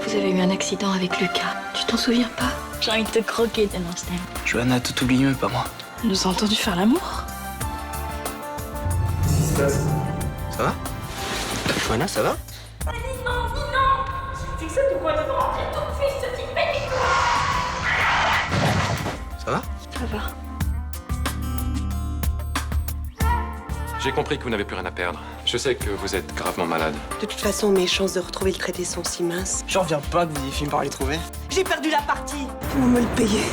Vous avez eu un accident avec Lucas. Tu t'en souviens pas? J'ai envie de te croquer tellement je t'aime. Johanna a tout oublié, mais pas moi. Elle nous a entendu faire l'amour. Qu'est-ce qui se passe? Ça va? Johanna, ça va? Ça va? Ça va. J'ai compris que vous n'avez plus rien à perdre. Je sais que vous êtes gravement malade. De toute façon, mes chances de retrouver le traité sont si minces. J'en reviens pas que vous ayez fini par les trouver. J'ai perdu la partie. Vous me le payez.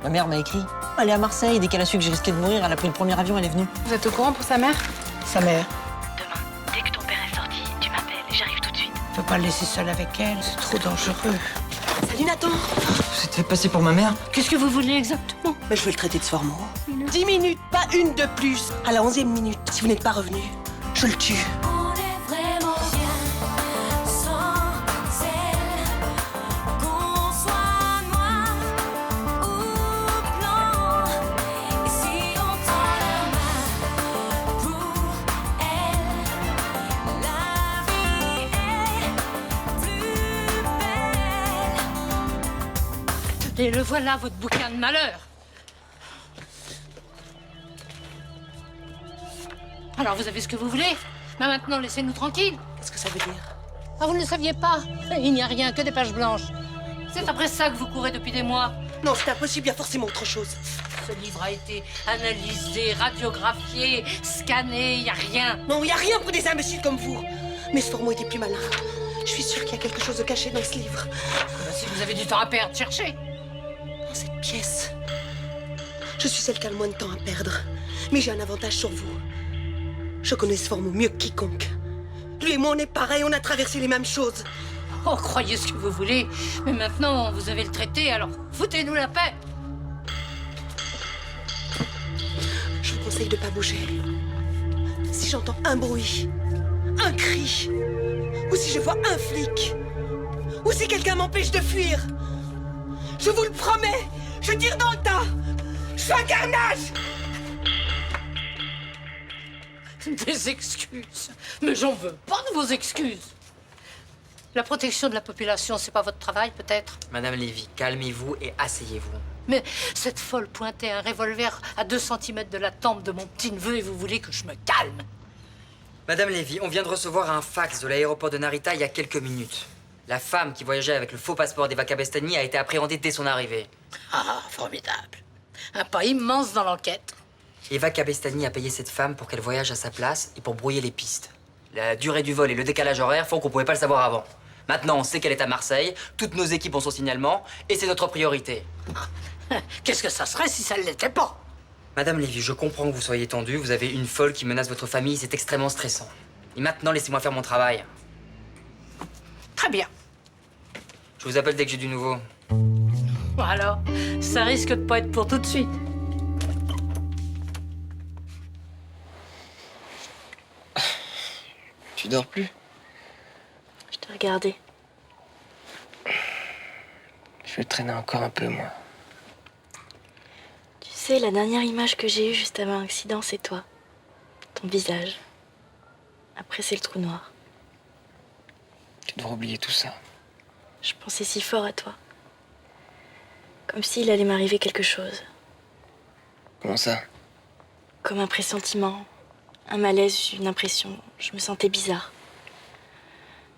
Ma mère m'a écrit. Elle est à Marseille, dès qu'elle a su que j'ai risqué de mourir, elle a pris le premier avion, elle est venue. Vous êtes au courant pour sa mère? Sa mère. Demain, dès que ton père est sorti, tu m'appelles. J'arrive tout de suite. Je peux pas le laisser seule avec elle, c'est trop dangereux. Salut Nathan. Vous êtes fait passer pour ma mère? Qu'est-ce que vous voulez exactement? Mais je veux le traiter de Sformo. 10 minutes, pas une de plus. À la 11e minute, si vous n'êtes pas revenu, je le tue. On est vraiment bien sans elle. Qu'on soit noir ou blanc. Et si on tend la main pour elle, la vie est plus belle. Et le voilà, votre bouquin de malheur. Alors, vous avez ce que vous voulez. Mais maintenant, laissez-nous tranquilles. Qu'est-ce que ça veut dire? Ah, vous ne le saviez pas? Il n'y a rien, que des pages blanches. C'est après ça que vous courez depuis des mois. Non, c'est impossible, il y a forcément autre chose. Ce livre a été analysé, radiographié, scanné, il n'y a rien. Non, il n'y a rien pour des imbéciles comme vous. Mais Sformo était plus malin. Je suis sûre qu'il y a quelque chose de caché dans ce livre. Si vous avez du temps à perdre, cherchez. Dans cette pièce, je suis celle qui a le moins de temps à perdre. Mais j'ai un avantage sur vous. Je connais Sformo mieux que quiconque. Lui et moi, on est pareil, on a traversé les mêmes choses. Oh, croyez ce que vous voulez. Mais maintenant, vous avez le traité, alors foutez-nous la paix. Je vous conseille de pas bouger. Si j'entends un bruit, un cri, ou si je vois un flic, ou si quelqu'un m'empêche de fuir, je vous le promets, je tire dans le tas. Je fais un carnage. Des excuses. Mais j'en veux pas de vos excuses. La protection de la population, c'est pas votre travail, peut-être? Madame Lévy, calmez-vous et asseyez-vous. Mais cette folle pointait un revolver à 2 cm de la tempe de mon petit-neveu et vous voulez que je me calme? Madame Lévy, on vient de recevoir un fax de l'aéroport de Narita il y a quelques minutes. La femme qui voyageait avec le faux passeport d'Eva Cabestany a été appréhendée dès son arrivée. Ah, formidable. Un pas immense dans l'enquête. Eva Cabestany a payé cette femme pour qu'elle voyage à sa place et pour brouiller les pistes. La durée du vol et le décalage horaire font qu'on pouvait pas le savoir avant. Maintenant, on sait qu'elle est à Marseille, toutes nos équipes ont son signalement, et c'est notre priorité. Qu'est-ce que ça serait si ça ne l'était pas? Madame Lévy, je comprends que vous soyez tendue, vous avez une folle qui menace votre famille, c'est extrêmement stressant. Et maintenant, laissez-moi faire mon travail. Très bien. Je vous appelle dès que j'ai du nouveau. Bon alors, ça risque de pas être pour tout de suite. Tu dors plus? Je te regardais. Je vais traîner encore un peu, moi. Tu sais, la dernière image que j'ai eue juste avant l'accident, c'est toi. Ton visage. Après, c'est le trou noir. Tu devrais oublier tout ça. Je pensais si fort à toi. Comme s'il allait m'arriver quelque chose. Comment ça? Comme un pressentiment, un malaise, une impression. Je me sentais bizarre.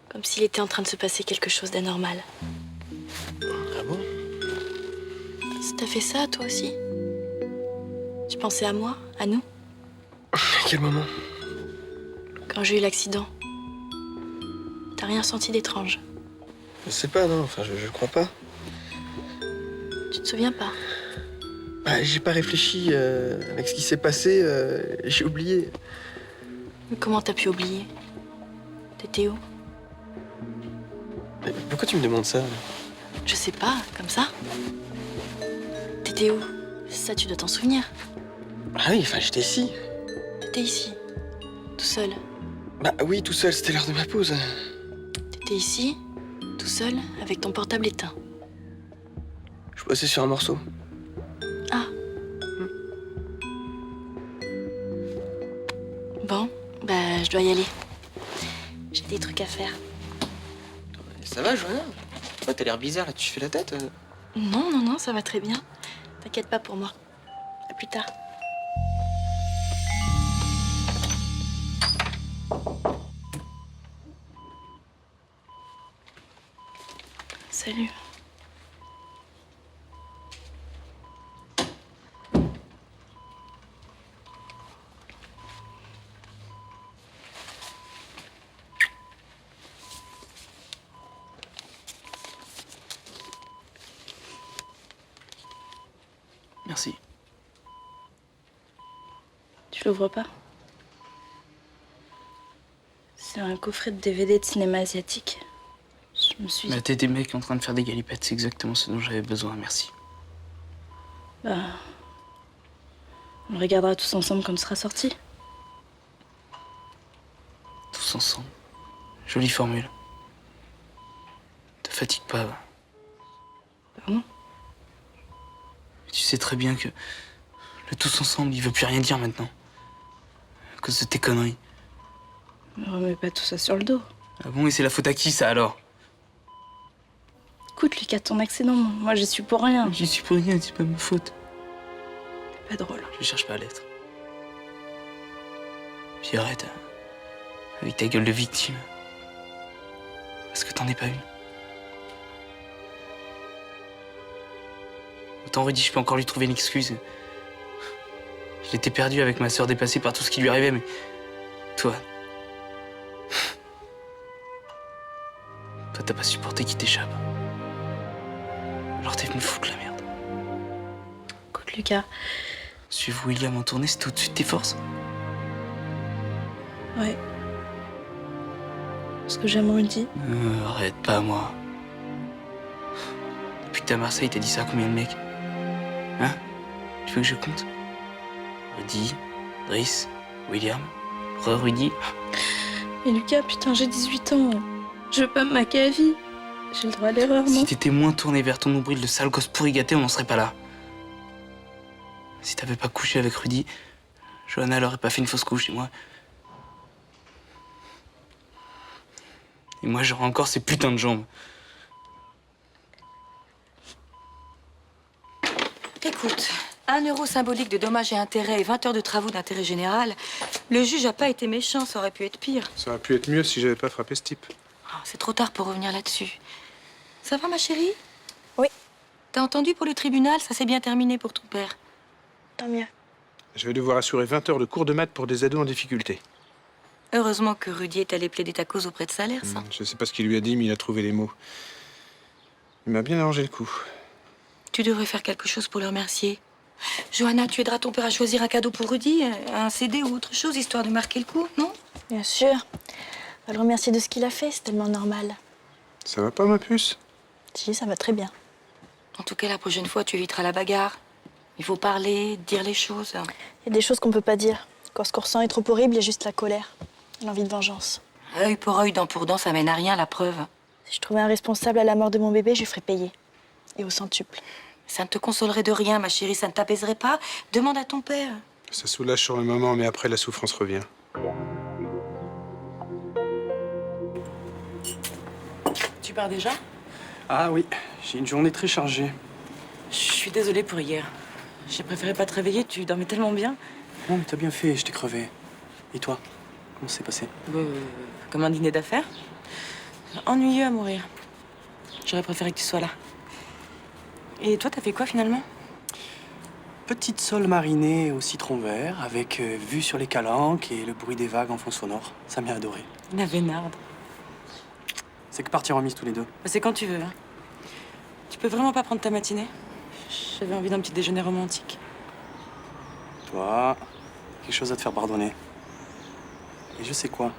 Comme s'il était en train de se passer quelque chose d'anormal. Ah bon? Ça t'a fait ça, toi aussi? Tu pensais à moi, à nous? À quel moment? Quand j'ai eu l'accident. T'as rien senti d'étrange? Je sais pas, non. Enfin, je crois pas. Tu te souviens pas? Bah, j'ai pas réfléchi avec ce qui s'est passé. J'ai oublié. Mais comment t'as pu oublier? T'étais où? Mais pourquoi tu me demandes ça? Je sais pas, comme ça. T'étais où? Ça, tu dois t'en souvenir. Ah oui, enfin, j'étais ici. T'étais ici, tout seul. Bah oui, tout seul, c'était l'heure de ma pause. T'étais ici, tout seul, avec ton portable éteint. Je bossais sur un morceau. Ah. Bon, bah, je dois y aller. J'ai des trucs à faire. Ça va, Johanna? Ouais, t'as l'air bizarre, là, tu fais la tête. Non, non, non, ça va très bien. T'inquiète pas pour moi. À plus tard. Salut. Merci. Tu l'ouvres pas? C'est un coffret de DVD de cinéma asiatique. Je me suis dit... T'es des mecs en train de faire des galipettes, c'est exactement ce dont j'avais besoin, merci. Bah... On le regardera tous ensemble quand ce sera sorti. Tous ensemble. Jolie formule. Te fatigue pas. Pardon? Tu sais très bien que le tous ensemble, il veut plus rien dire maintenant. À cause de tes conneries. Me remets pas tout ça sur le dos. Ah bon, et c'est la faute à qui, ça, alors? Écoute, Lucas, ton accident, moi j'y suis pour rien. J'y suis pour rien, c'est pas ma faute. T'es pas drôle. Je cherche pas à l'être. Puis arrête, avec ta gueule de victime. Parce que t'en es pas une. Autant Rudy, je peux encore lui trouver une excuse. Je l'étais perdu avec ma sœur dépassée par tout ce qui lui arrivait, mais... Toi... Toi, t'as pas supporté qu'il t'échappe. Alors t'es venu foutre la merde. Écoute, Lucas. Suivre William en tournée, c'est au-dessus de tes forces. Ouais. Parce que j'aime Rudy. Arrête, pas moi. Depuis que t'es à Marseille, t'as dit ça à combien de mecs? Hein? Tu veux que je compte? Rudy, Driss, William, Rudy. Mais Lucas, putain, j'ai 18 ans. Je veux pas me maquer à vie. J'ai le droit à l'erreur, non? Si t'étais moins tourné vers ton nombril de sale gosse pourri gâté, on n'en serait pas là. Si t'avais pas couché avec Rudy, Johanna elle aurait pas fait une fausse couche, et moi... Et moi, j'aurais encore ces putains de jambes. Écoute, 1 euro symbolique de dommages et intérêts et 20 heures de travaux d'intérêt général, le juge a pas été méchant, ça aurait pu être pire. Ça aurait pu être mieux si j'avais pas frappé ce type. Oh, c'est trop tard pour revenir là-dessus. Ça va, ma chérie? Oui. T'as entendu pour le tribunal, ça s'est bien terminé pour ton père. Tant mieux. Je vais devoir assurer 20 heures de cours de maths pour des ados en difficulté. Heureusement que Rudy est allé plaider ta cause auprès de Salaire, ça. Je sais pas ce qu'il lui a dit, mais il a trouvé les mots. Il m'a bien arrangé le coup. Tu devrais faire quelque chose pour le remercier. Johanna, tu aideras ton père à choisir un cadeau pour Rudy, un CD ou autre chose, histoire de marquer le coup, non? Bien sûr. On va le remercier de ce qu'il a fait, c'est tellement normal. Ça va pas, ma puce? Si, ça va très bien. En tout cas, la prochaine fois, tu éviteras la bagarre. Il faut parler, dire les choses. Il y a des choses qu'on peut pas dire. Quand ce qu'on ressent est trop horrible, il y a juste la colère, l'envie de vengeance. Œil pour œil, dent pour dent, ça mène à rien, la preuve. Si je trouvais un responsable à la mort de mon bébé, je lui ferais payer. Et au centuple. Ça ne te consolerait de rien, ma chérie, ça ne t'apaiserait pas. Demande à ton père. Ça soulage sur le moment, mais après, la souffrance revient. Tu pars déjà? Ah oui, j'ai une journée très chargée. Je suis désolée pour hier. J'ai préféré pas te réveiller, tu dormais tellement bien. Non, mais t'as bien fait, je t'ai crevé. Et toi, comment ça s'est passé? Comme un dîner d'affaires. Ennuyeux à mourir. J'aurais préféré que tu sois là. Et toi, t'as fait quoi finalement? Petite sole marinée au citron vert, avec vue sur les calanques et le bruit des vagues en fond sonore. Ça m'a adoré. La vénarde. C'est que partir en mise tous les deux. C'est quand tu veux. Hein. Tu peux vraiment pas prendre ta matinée? J'avais envie d'un petit déjeuner romantique. Toi, quelque chose à te faire pardonner. Et je sais quoi.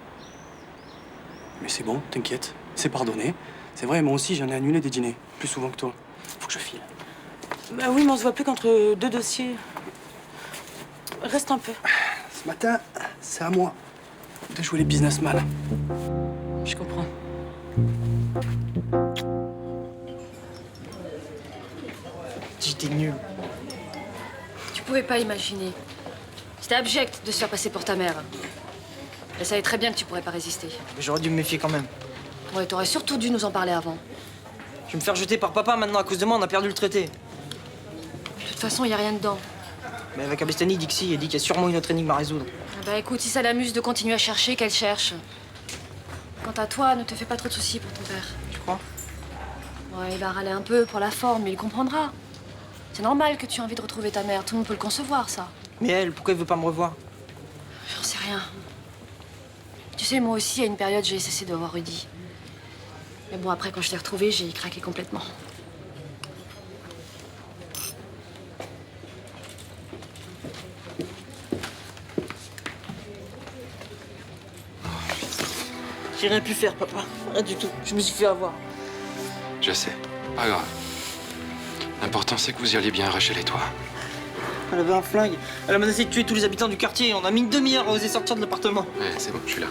Mais c'est bon, t'inquiète, c'est pardonné. C'est vrai, moi aussi, j'en ai annulé des dîners, plus souvent que toi. Faut que je file. Bah oui, mais on se voit plus qu'entre deux dossiers. Reste un peu. Ce matin, c'est à moi de jouer les businessmen. Je comprends. J'étais nul. Tu pouvais pas imaginer. C'était abject de se faire passer pour ta mère. Elle savait très bien que tu pourrais pas résister. Mais j'aurais dû me méfier quand même. Ouais, t'aurais surtout dû nous en parler avant. Tu veux me faire jeter par papa maintenant à cause de moi, on a perdu le traité. De toute façon, y a rien dedans. Mais avec Abestani, Dixie, il dit qu'il y a sûrement une autre énigme à résoudre. Ah bah écoute, si ça l'amuse de continuer à chercher, qu'elle cherche. Quant à toi, ne te fais pas trop de soucis pour ton père. Tu crois? Ouais, il va râler un peu pour la forme, mais il comprendra. C'est normal que tu aies envie de retrouver ta mère, tout le monde peut le concevoir, ça. Mais elle, pourquoi elle veut pas me revoir? J'en sais rien. Tu sais, moi aussi, à une période, j'ai cessé de voir Rudy. Mais bon, après, quand je l'ai retrouvé, j'ai craqué complètement. J'ai rien pu faire, papa. Rien du tout. Je me suis fait avoir. Je sais, pas grave. L'important, c'est que vous y alliez bien arracher les toits. Elle avait un flingue. Elle a menacé de tuer tous les habitants du quartier. On a mis une demi-heure à oser sortir de l'appartement. Ouais, c'est bon, je suis là.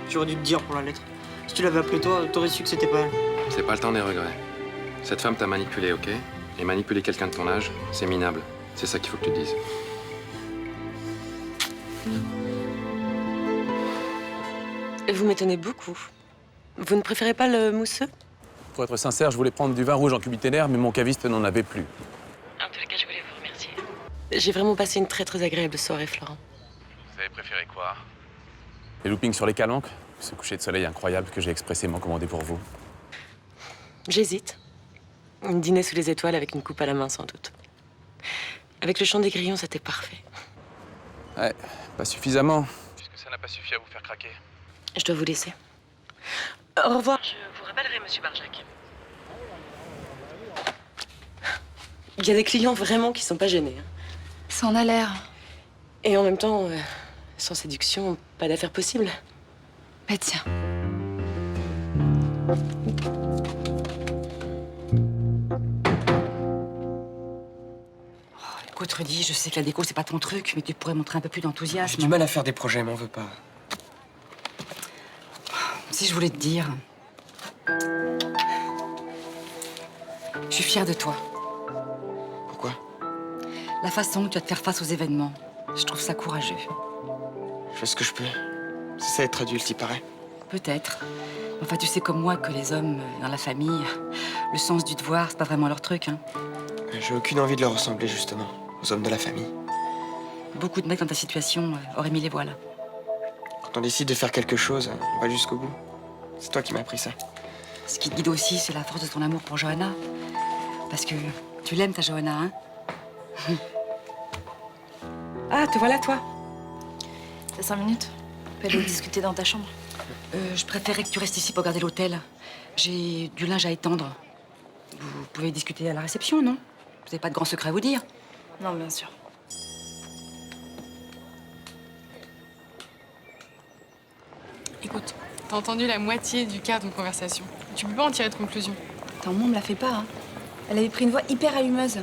J'aurais dû te dire pour la lettre. Si tu l'avais appelée toi, t'aurais su que c'était pas elle. C'est pas le temps des regrets. Cette femme t'a manipulé, ok? Et manipuler quelqu'un de ton âge, c'est minable. C'est ça qu'il faut que tu te dises. Vous m'étonnez beaucoup. Vous ne préférez pas le mousseux? Pour être sincère, je voulais prendre du vin rouge en cubiténaire, mais mon caviste n'en avait plus. En tous les cas, je voulais vous remercier. J'ai vraiment passé une très agréable soirée, Florent. Vous avez préféré quoi? Les loopings sur les calanques, ce coucher de soleil incroyable que j'ai expressément commandé pour vous. J'hésite. Un dîner sous les étoiles avec une coupe à la main, sans doute. Avec le chant des grillons, c'était parfait. Ouais, pas suffisamment. Puisque ça n'a pas suffi à vous faire craquer. Je dois vous laisser. Au revoir. Je vous rappellerai, monsieur Barjac. Il y a des clients vraiment qui sont pas gênés. Ça en a l'air. Et en même temps, sans séduction, pas d'affaire possible. Bah tiens. Écoute, Rudy, je sais que la déco, c'est pas ton truc, mais tu pourrais montrer un peu plus d'enthousiasme. J'ai du mal à faire des projets, m'en veux pas. Si je voulais te dire... Je suis fière de toi. Pourquoi? La façon que tu vas te faire face aux événements. Je trouve ça courageux. Je fais ce que je peux. C'est ça être adulte, il paraît. Peut-être. Enfin, tu sais comme moi que les hommes dans la famille, le sens du devoir, c'est pas vraiment leur truc, hein. J'ai aucune envie de leur ressembler, justement, aux hommes de la famille. Beaucoup de mecs dans ta situation auraient mis les voiles. Quand on décide de faire quelque chose, on va jusqu'au bout. C'est toi qui m'as appris ça. Ce qui te guide aussi, c'est la force de ton amour pour Johanna. Parce que tu l'aimes, ta Johanna, hein. Ah, te voilà, toi. T'as 5 minutes? On peut aller discuter dans ta chambre. Je préférais que tu restes ici pour garder l'hôtel. J'ai du linge à étendre. Vous pouvez discuter à la réception, non? Vous n'avez pas de grands secrets à vous dire? Non, bien sûr. Écoute, t'as entendu la moitié du quart de nos conversations. Tu peux pas en tirer de conclusion. Attends, moi, on me la fait pas, hein. Elle avait pris une voix hyper allumeuse.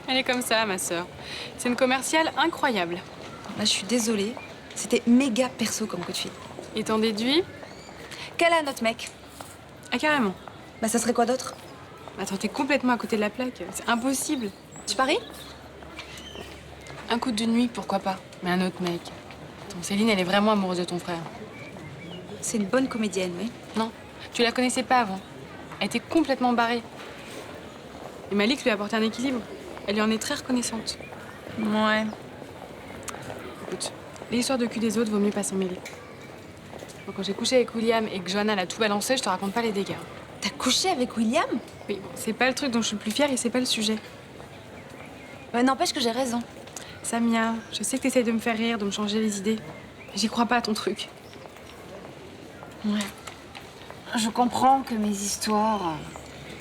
Elle est comme ça, ma sœur. C'est une commerciale incroyable. Là, je suis désolée. C'était méga perso comme coup de fil. Et t'en déduis? Quel est notre mec? Ah, carrément. Bah, ça serait quoi d'autre? Attends, t'es complètement à côté de la plaque. C'est impossible. Tu paries? Un coup de nuit, pourquoi pas. Mais un autre mec. Attends, Céline, elle est vraiment amoureuse de ton frère. C'est une bonne comédienne, oui. Non, tu la connaissais pas avant. Elle était complètement barrée. Et Malik lui a apporté un équilibre. Elle lui en est très reconnaissante. Ouais. Écoute, les histoires de cul des autres, vaut mieux pas s'en mêler. Bon, quand j'ai couché avec William et que Johanna l'a tout balancé, je te raconte pas les dégâts. T'as couché avec William? Oui, bon, c'est pas le truc dont je suis le plus fière et c'est pas le sujet. Ouais, n'empêche que j'ai raison. Samia, je sais que t'essayes de me faire rire, de me changer les idées. J'y crois pas à ton truc. Ouais. Je comprends que mes histoires...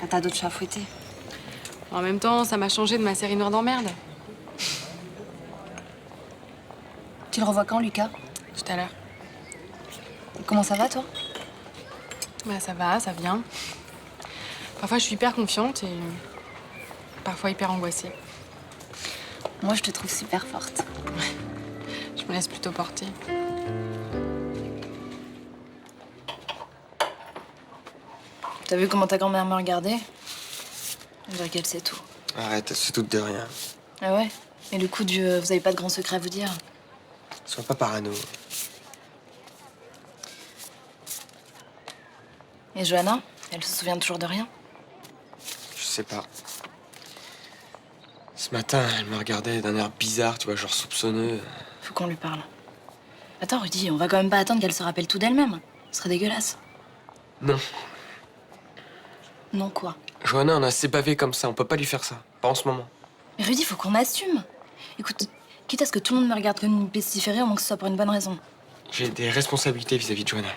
t'as d'autres chats à fouetter. En même temps, ça m'a changé de ma série noire d'emmerde. Tu le revois quand, Lucas? Tout à l'heure. Comment ça va, toi? Bah ça va, ça vient. Parfois je suis hyper confiante et parfois hyper angoissée. Moi, je te trouve super forte. Je me laisse plutôt porter. T'as vu comment ta grand-mère me regardait? On dirait qu'elle sait tout. Arrête, elle se doute de rien. Ah ouais? Et le coup du vous avez pas de grands secrets à vous dire? Sois pas parano. Et Johanna? Elle se souvient toujours de rien? Je sais pas. Ce matin, elle me regardait d'un air bizarre, tu vois, genre soupçonneux. Faut qu'on lui parle. Attends, Rudy, on va quand même pas attendre qu'elle se rappelle tout d'elle-même. Ce serait dégueulasse. Non. Non quoi? Johanna, on a assez bavé comme ça, on peut pas lui faire ça. Pas en ce moment. Mais Rudy, faut qu'on assume. Écoute, quitte à ce que tout le monde me regarde comme une pestiférée, au moins que ce soit pour une bonne raison. J'ai des responsabilités vis-à-vis de Johanna.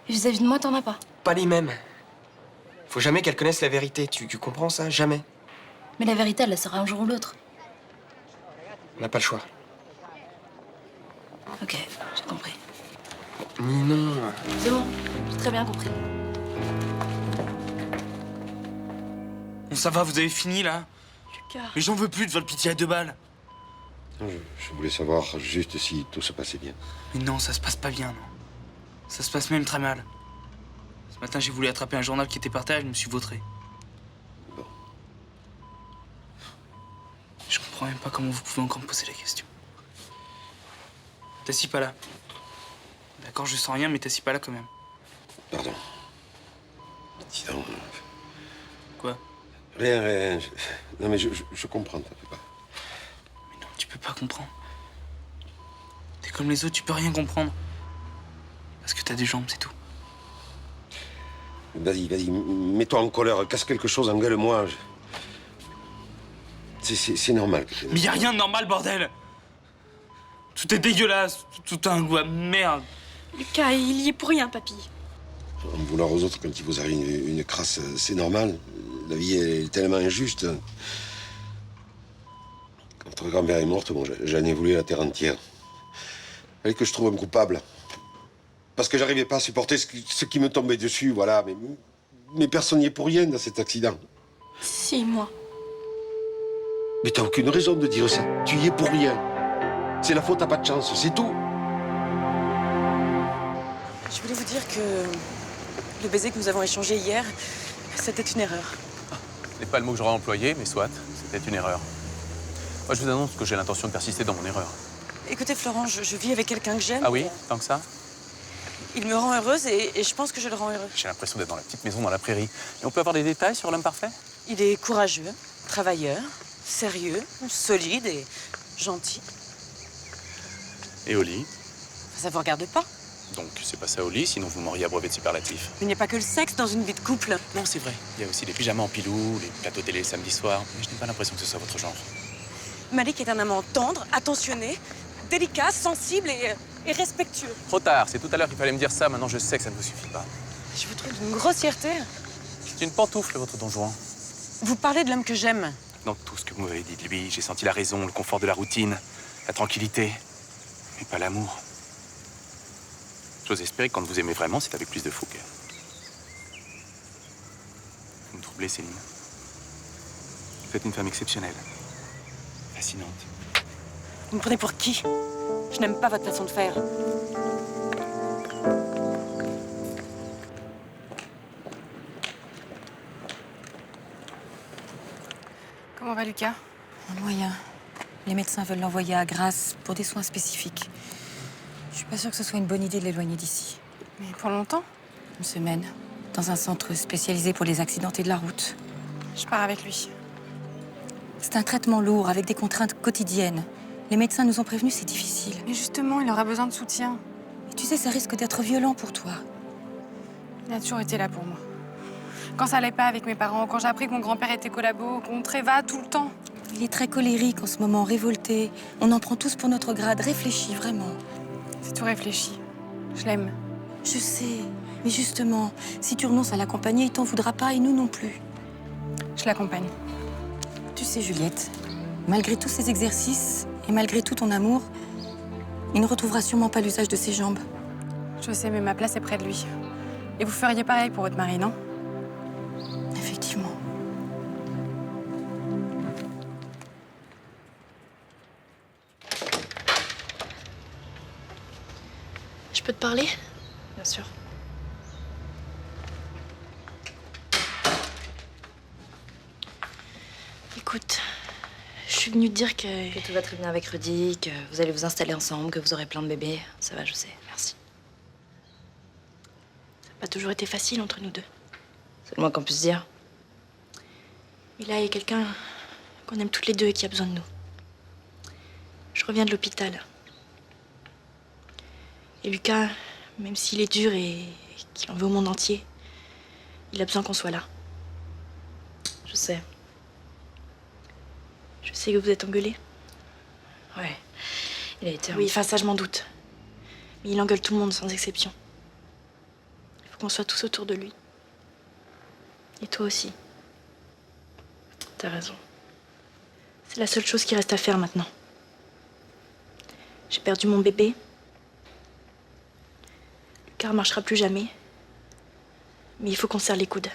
Et vis-à-vis de moi, t'en as pas. Pas les mêmes. Faut jamais qu'elle connaisse la vérité, tu comprends ça? Jamais. Mais la vérité, elle la saura un jour ou l'autre. On n'a pas le choix. Ok, j'ai compris. Ninon. C'est bon, j'ai très bien compris. Bon, ça va, vous avez fini, là? Lucas. Mais j'en veux plus de votre pitié à 2 balles. Je voulais savoir juste si tout se passait bien. Mais non, ça se passe pas bien, non. Ça se passe même très mal. Ce matin, j'ai voulu attraper un journal qui était par terre et je me suis vautré. Bon. Je comprends même pas comment vous pouvez encore me poser la question. T'assis pas là. D'accord, je sens rien, mais t'assis pas là quand même. Pardon. Dis donc. Quoi? Rien. Non, mais je comprends, t'en fais pas. Mais non, tu peux pas comprendre. T'es comme les autres, tu peux rien comprendre. Parce que t'as des jambes, c'est tout. Vas-y, mets-toi en colère, casse quelque chose, engueule-moi. C'est normal. Mais y a rien de normal, bordel! Tout est dégueulasse, tout a un goût à merde. Lucas, il y est pour rien, papy. En vouloir aux autres quand il vous arrive une crasse, c'est normal. La vie est tellement injuste. Quand votre grand-mère est morte, bon, j'en ai voulu la terre entière. Il fallait que je trouve un coupable. Parce que j'arrivais pas à supporter ce qui me tombait dessus, voilà. Mais personne n'y est pour rien dans cet accident. Si, moi. Mais t'as aucune raison de dire ça. Tu y es pour rien. C'est la faute à pas de chance, c'est tout. Je voulais vous dire que le baiser que nous avons échangé hier, c'était une erreur. Ce n'est pas le mot que j'aurais employé, mais soit, c'était une erreur. Moi, je vous annonce que j'ai l'intention de persister dans mon erreur. Écoutez, Florent, je vis avec quelqu'un que j'aime. Ah oui, tant que ça? Il me rend heureuse et je pense que je le rends heureux. J'ai l'impression d'être dans la petite maison dans la prairie. Et on peut avoir des détails sur l'homme parfait? Il est courageux, travailleur, sérieux, solide et gentil. Et au lit? Ça vous regarde pas? Donc, c'est pas ça au lit, sinon vous m'auriez abreuvé de superlatifs. Il n'y a pas que le sexe dans une vie de couple. Non, c'est vrai. Il y a aussi les pyjamas en pilou, les plateaux télé le samedi soir. Mais je n'ai pas l'impression que ce soit votre genre. Malik est un amant tendre, attentionné, délicat, sensible et respectueux. Trop tard, c'est tout à l'heure qu'il fallait me dire ça. Maintenant, je sais que ça ne vous suffit pas. Je vous trouve d'une grossièreté. C'est une pantoufle, votre Don Juan. Vous parlez de l'homme que j'aime. Dans tout ce que vous m'avez dit de lui, j'ai senti la raison, le confort de la routine, la tranquillité. Mais pas l'amour. J'ose espérer que quand vous aimez vraiment, c'est avec plus de fougue. Vous me troublez, Céline. Vous êtes une femme exceptionnelle. Fascinante. Vous me prenez pour qui? Je n'aime pas votre façon de faire. Comment va Lucas? Un moyen. Les médecins veulent l'envoyer à Grasse pour des soins spécifiques. Je suis pas sûre que ce soit une bonne idée de l'éloigner d'ici. Mais pour longtemps? Une semaine, dans un centre spécialisé pour les accidentés de la route. Je pars avec lui. C'est un traitement lourd, avec des contraintes quotidiennes. Les médecins nous ont prévenus, c'est difficile. Mais justement, il aura besoin de soutien. Et tu sais, ça risque d'être violent pour toi. Il a toujours été là pour moi. Quand ça allait pas avec mes parents, quand j'ai appris que mon grand-père était collabo, qu'on tréva tout le temps. Il est très colérique en ce moment, révolté. On en prend tous pour notre grade. Réfléchis, vraiment. C'est tout réfléchi. Je l'aime. Je sais. Mais justement, si tu renonces à l'accompagner, il t'en voudra pas et nous non plus. Je l'accompagne. Tu sais, Juliette, malgré tous ces exercices et malgré tout ton amour, il ne retrouvera sûrement pas l'usage de ses jambes. Je sais, mais ma place est près de lui. Et vous feriez pareil pour votre mari, non? Effectivement. Je peux te parler? Bien sûr. Écoute, je suis venue te dire que tout va très bien avec Rudy, que vous allez vous installer ensemble, que vous aurez plein de bébés. Ça va, je sais. Merci. ça n'a pas toujours été facile entre nous deux. C'est le moins qu'on puisse dire. Mais là, il y a quelqu'un qu'on aime toutes les deux et qui a besoin de nous. Je reviens de l'hôpital. Et Lucas, même s'il est dur et qu'il en veut au monde entier, il a besoin qu'on soit là. Je sais. Je sais que vous êtes engueulés. Ouais. Il a été... Oui, enfin ça, je m'en doute. Mais il engueule tout le monde, sans exception. Il faut qu'on soit tous autour de lui. Et toi aussi. T'as raison. C'est la seule chose qui reste à faire maintenant. J'ai perdu mon bébé. Lucas ne marchera plus jamais. Mais il faut qu'on serre les coudes.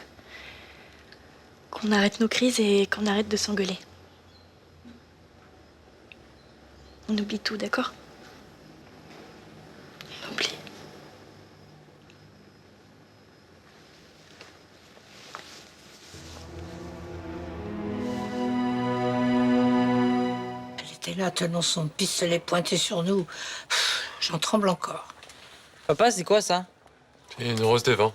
Qu'on arrête nos crises et qu'on arrête de s'engueuler. On oublie tout, d'accord? On oublie. Elle était là, tenant son pistolet pointé sur nous. J'en tremble encore. Papa, c'est quoi ça? C'est une rose des vents.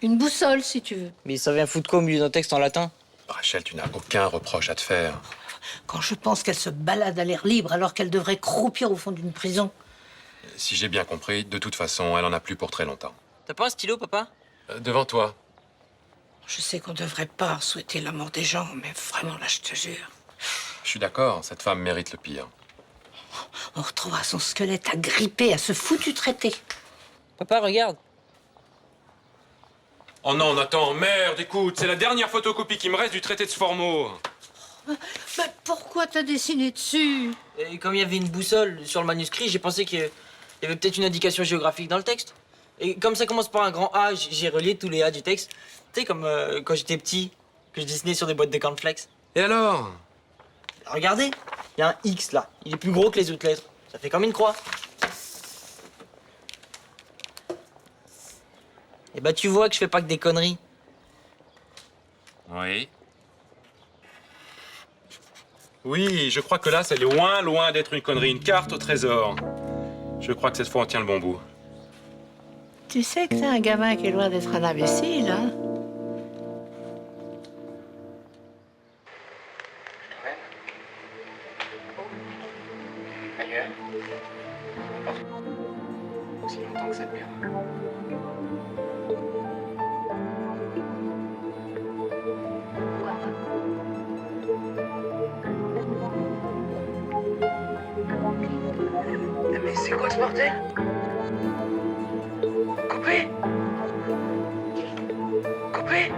Une boussole, si tu veux. Mais ça vient foutre quoi au milieu d'un texte en latin? Rachel, tu n'as aucun reproche à te faire. Quand je pense qu'elle se balade à l'air libre alors qu'elle devrait croupir au fond d'une prison. Si j'ai bien compris, de toute façon, elle en a plus pour très longtemps. T'as pas un stylo, papa? Devant toi. Je sais qu'on devrait pas souhaiter la mort des gens, mais vraiment, là, je te jure. Je suis d'accord, cette femme mérite le pire. On retrouvera son squelette agrippé à ce foutu traité. Papa, regarde. Oh non, Nathan, merde, écoute, c'est la dernière photocopie qui me reste du traité de Sformo. Mais pourquoi t'as dessiné dessus? Et comme il y avait une boussole sur le manuscrit, j'ai pensé qu'il y avait peut-être une indication géographique dans le texte. Et comme ça commence par un grand A, j'ai relié tous les A du texte. Tu sais, comme quand j'étais petit, que je dessinais sur des boîtes de cornflakes. Et alors? Regardez, il y a un X là. Il est plus gros que les autres lettres. Ça fait comme une croix. Et bah tu vois que je fais pas que des conneries. Oui. Oui, je crois que là, c'est loin, loin d'être une connerie. Une carte au trésor. Je crois que cette fois, on tient le bon bout. Tu sais que t'es un gamin qui est loin d'être un imbécile, hein? Ailleurs. Aussi longtemps que ça dure. Mais c'est quoi ce bordel? Coupé? Coupé?